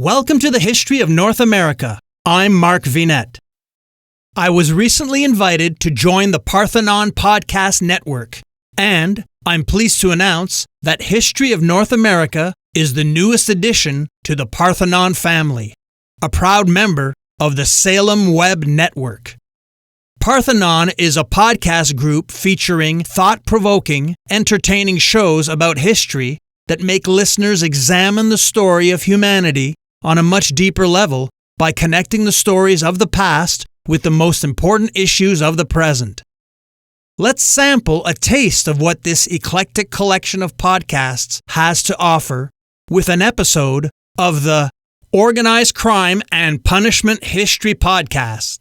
Welcome to the History of North America. I'm Mark Vinette. I was recently invited to join the Parthenon Podcast Network, and I'm pleased to announce that History of North America is the newest addition to the Parthenon family, a proud member of the Salem Web Network. Parthenon is a podcast group featuring thought-provoking, entertaining shows about history that make listeners examine the story of humanity on a much deeper level by connecting the stories of the past with the most important issues of the present. Let's sample a taste of what this eclectic collection of podcasts has to offer with an episode of the Organized Crime and Punishment History Podcast.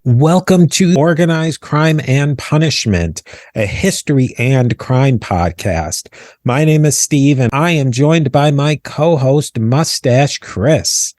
Welcome to Organized Crime and Punishment, a history and crime podcast. My name is Steve, and I am joined by my co-host, Mustache Chris.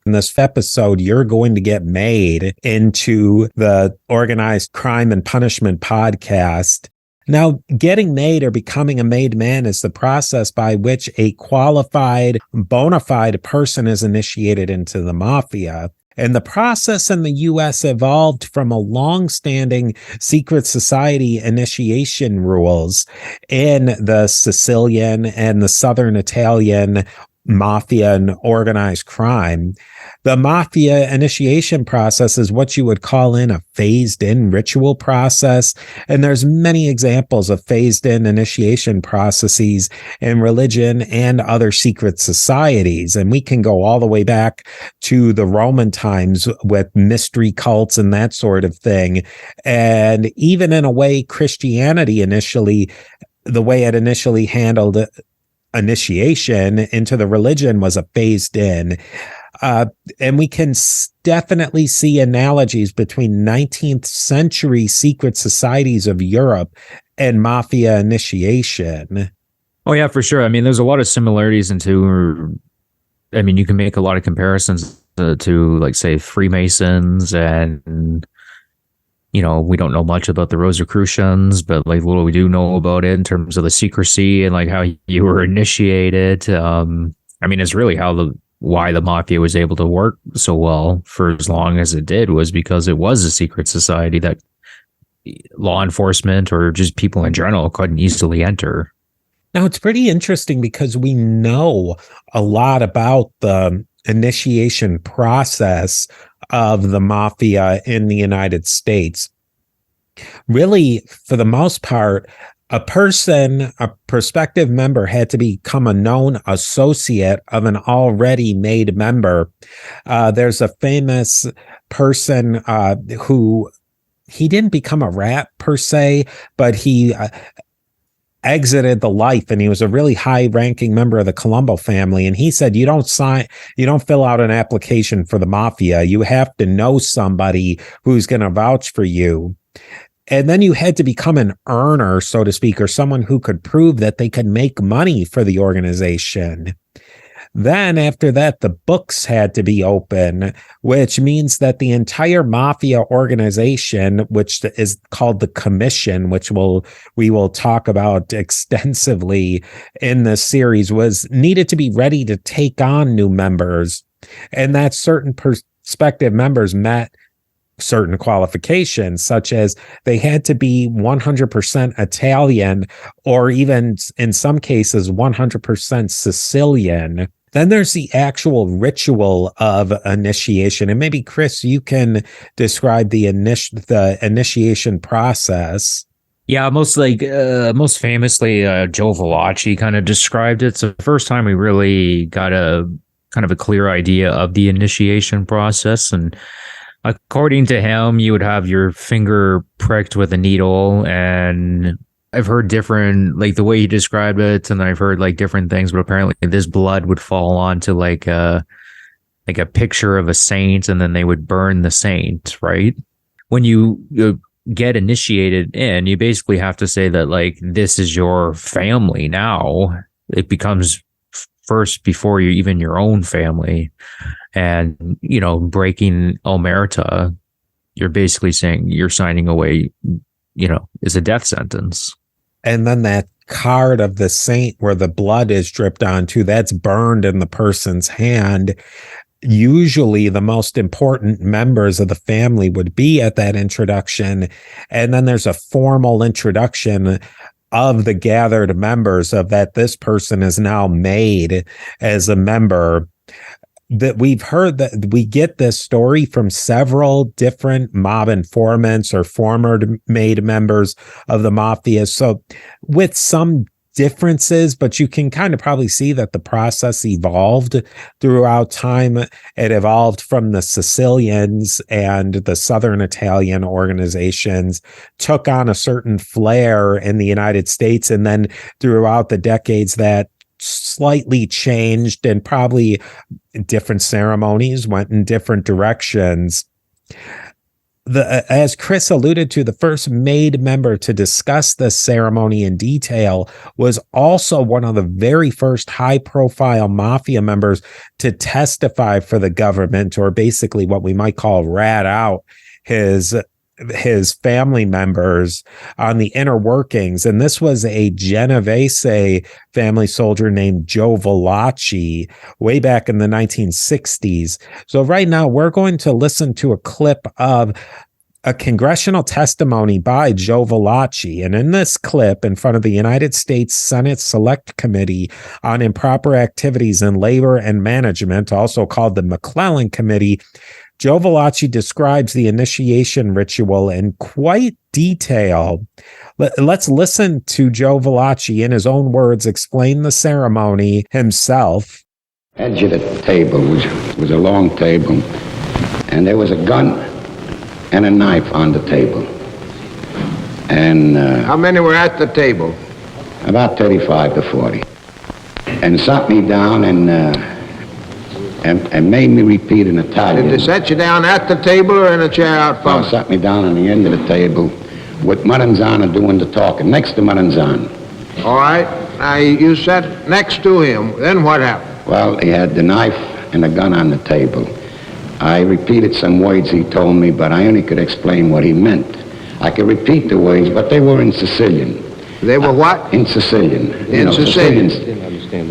In this episode, you're going to get made into the Organized Crime and Punishment podcast. Now, getting made or becoming a made man is the process by which a qualified, bona fide person is initiated into the mafia. And the process in the U.S. evolved from a long-standing secret society initiation rules in the Sicilian and the Southern Italian mafia and organized crime. The mafia initiation process is what you would call in a phased-in ritual process, and there's many examples of phased-in initiation processes in religion and other secret societies, and we can go all the way back to the Roman times with mystery cults and that sort of thing, and even in a way, Christianity initially, the way it initially handled initiation into the religion was a phased in. And we can definitely see analogies between 19th century secret societies of Europe and mafia initiation. Oh, yeah, for sure. I mean, there's a lot of similarities you can make a lot of comparisons to like, say, Freemasons and, we don't know much about the Rosicrucians, but like little we do know about it in terms of the secrecy and like how you were initiated. It's really why the mafia was able to work so well for as long as it did was because it was a secret society that law enforcement or just people in general couldn't easily enter. Now, it's pretty interesting because we know a lot about the initiation process of the mafia in the United States. Really, for the most part, a prospective member had to become a known associate of an already made member. There's a famous person who he didn't become a rat per se, but he exited the life, and he was a really high-ranking member of the Colombo family. And he said, you don't fill out an application for the mafia. You have to know somebody who's going to vouch for you. And then you had to become an earner, so to speak, or someone who could prove that they could make money for the organization. Then after that, the books had to be open, which means that the entire mafia organization, which is called the commission, which we will talk about extensively in this series, needed to be ready to take on new members, and that certain prospective members met certain qualifications, such as they had to be 100% Italian, or even in some cases 100% Sicilian. Then there's the actual ritual of initiation, and maybe Chris, you can describe the initiation process. Yeah, most famously, Joe Valachi kind of described it. So the first time we really got a kind of a clear idea of the initiation process, and according to him, you would have your finger pricked with a needle, and I've heard different, like the way he described it, and I've heard like different things, but apparently this blood would fall onto like a picture of a saint, and then they would burn the saint, right? When you get initiated in, you basically have to say that like, this is your family now. It becomes first before you even your own family. And, breaking Omerta, you're basically saying you're signing away, is a death sentence. And then that card of the saint where the blood is dripped onto, that's burned in the person's hand. Usually the most important members of the family would be at that introduction. And then there's a formal introduction of the gathered members of that this person is now made as a member. That we've heard that we get this story from several different mob informants or former made members of the mafia. So with some differences, but you can kind of probably see that the process evolved throughout time. It evolved from the Sicilians and the Southern Italian organizations, took on a certain flair in the United States, and then throughout the decades that slightly changed, and probably different ceremonies went in different directions. As Chris alluded to, the first made member to discuss this ceremony in detail was also one of the very first high-profile mafia members to testify for the government, or basically what we might call rat out his family members on the inner workings. And this was a Genovese family soldier named Joe Valachi way back in the 1960s. So right now we're going to listen to a clip of a congressional testimony by Joe Valachi. And in this clip, in front of the United States Senate Select Committee on Improper Activities in Labor and Management, also called the McClellan Committee, Joe Valachi describes the initiation ritual in quite detail. Let's listen to Joe Valachi, in his own words, explain the ceremony himself. Edge of the table was a long table, and there was a gun and a knife on the table. And how many were at the table? About 35 to 40. And sat me down and made me repeat in Italian. Did they set you down at the table or in a chair out front? No, sat me down on the end of the table with Maranzano doing the talking, next to Maranzano. All right. Now, you sat next to him. Then what happened? Well, he had the knife and the gun on the table. I repeated some words he told me, but I only could explain what he meant. I could repeat the words, but they were in Sicilian. They were what? In Sicilian. In Sicilian.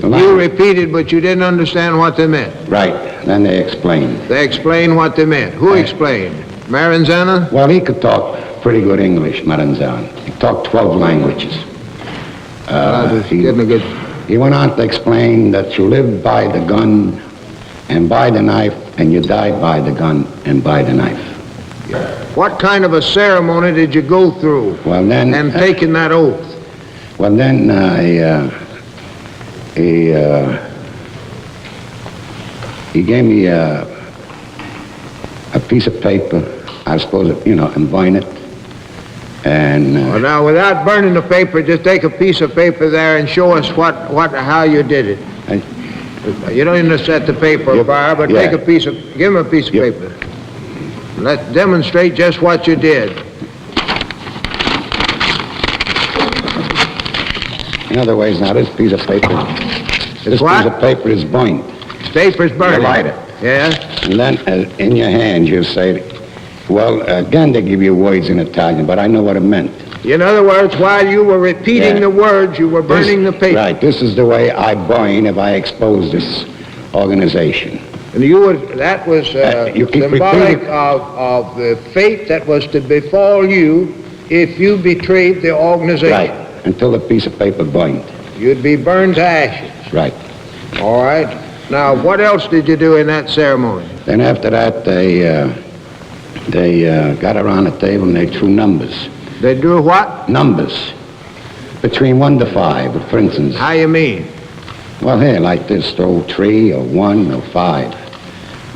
You repeated, but you didn't understand what they meant. Right. Then they explained. They explained what they meant. Who explained? Maranzano? Well, he could talk pretty good English, Maranzano. He talked 12 languages. He went on to explain that you live by the gun and by the knife, and you die by the gun and by the knife. What kind of a ceremony did you go through? Well, then, and taking that oath? Well, then he gave me a piece of paper. I was supposed to, and burn it. And well, now, without burning the paper, just take a piece of paper there and show us how you did it. You don't even set the paper fire, but take a piece of, give him a piece of paper. Let's demonstrate just what you did. In other ways, now this piece of paper, piece of paper is burnt. Paper's burnt. You light it. Yes. And then in your hand you say, well, again they give you words in Italian, but I know what it meant. In other words, while you were repeating the words, you were burning the paper. Right. This is the way I burn if I expose this organization. And that was symbolic of the fate that was to befall you if you betrayed the organization. Right. Until the piece of paper burned. You'd be burned to ashes. Right. All right. Now, what else did you do in that ceremony? Then after that, they got around the table and they threw numbers. They drew what? Numbers. Between 1 to 5, for instance. How you mean? Well, here, like this, throw 3 or 1 or 5.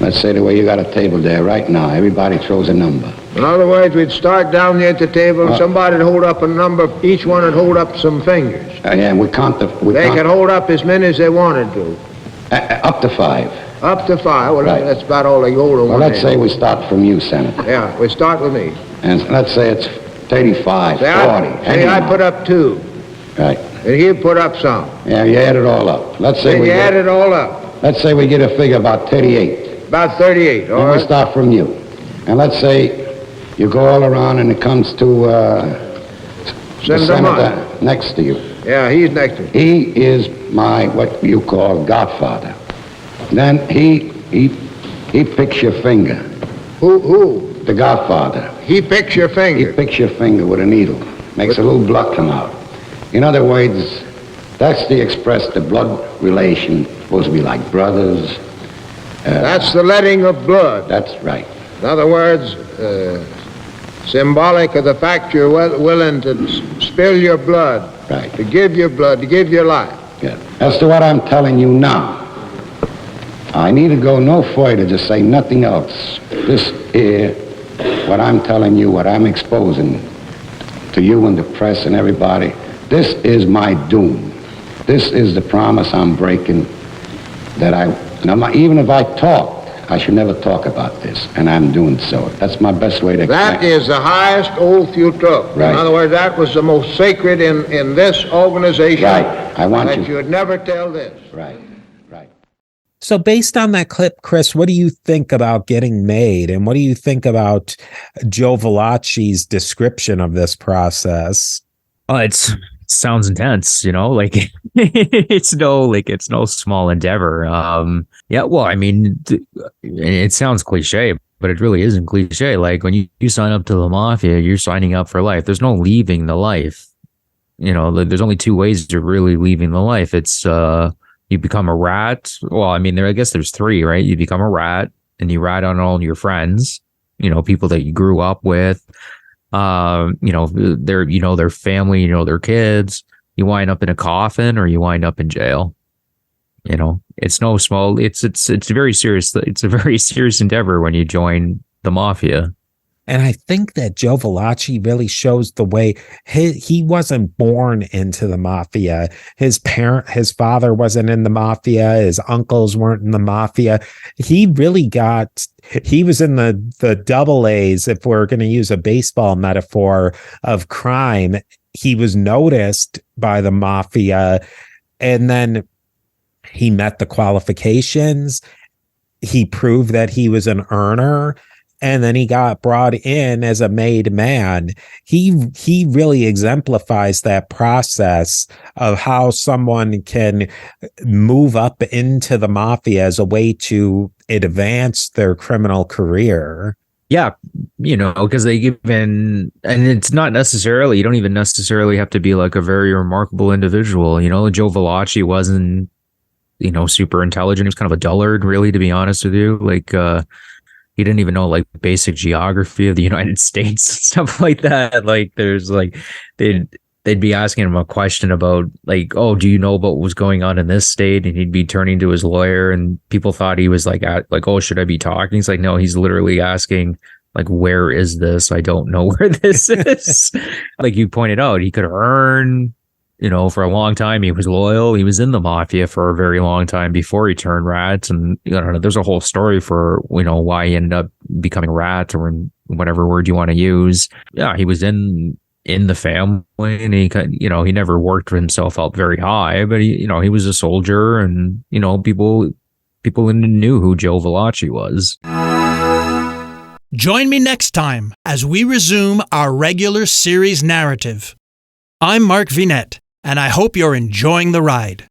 Let's say the way you got a table there right now, everybody throws a number. In other words, we'd start down there at the table, and somebody'd hold up a number, each one would hold up some fingers. Yeah, we count They could hold up as many as they wanted to. Up to 5. Up to 5. Well, right. That's about all they hold on. Well, let's say we start from you, Senator. Yeah, we start with me. And let's say it's 35, 40. I put up 2. Right. And he'd put up some. Yeah, you add it all up. Let's say you add it all up. Let's say we get a figure about 38. About 38, all and right. we start from you. And let's say you go all around and it comes to the senator next to you. Yeah, he's next to me. He is my, what you call, godfather. Then he picks your finger. Who? The godfather. He picks your He finger. picks your finger with a needle. Makes a little blood come out. In other words, that's the express, the blood relation, supposed to be like brothers. That's the letting of blood. That's right. In other words, symbolic of the fact you're willing to spill your blood. Right. To give your blood, to give your life. Yeah. As to what I'm telling you now, I need to go no further to say nothing else. This is what I'm telling you, what I'm exposing to you and the press and everybody. This is my doom. This is the promise I'm breaking that even if I talked, I should never talk about this, and I'm doing so. That's my best way to That is the highest oath you took. Right. In other words, that was the most sacred in this organization. Right. I want that you. you would never tell this. Right. Right. So based on that clip, Chris, what do you think about getting made? And what do you think about Joe Valachi's description of this process? It sounds intense, like it's no small endeavor. Yeah, well, I mean, it sounds cliche, but it really isn't cliche. Like when you sign up to the mafia, you're signing up for life. There's no leaving the life. There's only two ways to really leaving the life. It's you become a rat. Well, I mean, I guess there's three, right? You become a rat and you rat on all your friends, people that you grew up with. Their family, their kids. You wind up in a coffin or you wind up in jail. It's no small, it's very serious. It's a very serious endeavor when you join the mafia. And I think that Joe Valachi really shows the way he wasn't born into the mafia. His father wasn't in the mafia. His uncles weren't in the mafia. He was in the double A's, if we're going to use a baseball metaphor, of crime. He was noticed by the mafia, and then he met the qualifications. He proved that he was an earner. And then he got brought in as a made man. He really exemplifies that process of how someone can move up into the mafia as a way to advance their criminal career. Yeah, because they and it's not necessarily, you don't even necessarily have to be like a very remarkable individual. Joe Valachi wasn't, super intelligent. He was kind of a dullard, really, to be honest with you. Like, he didn't even know like basic geography of the United States, stuff like that. Like there's like, they'd be asking him a question about like, oh, do you know about what was going on in this state? And he'd be turning to his lawyer and people thought he was like, oh, should I be talking? He's like, no, he's literally asking like, where is this? I don't know where this is. Like you pointed out, he could earn, for a long time. He was loyal. He was in the mafia for a very long time before he turned rat. And there's a whole story for, why he ended up becoming a rat, or in whatever word you want to use. Yeah, he was in the family, and he never worked himself up very high, but he was a soldier, and people knew who Joe Valachi was. Join me next time as we resume our regular series narrative. I'm Mark Vinette, and I hope you're enjoying the ride.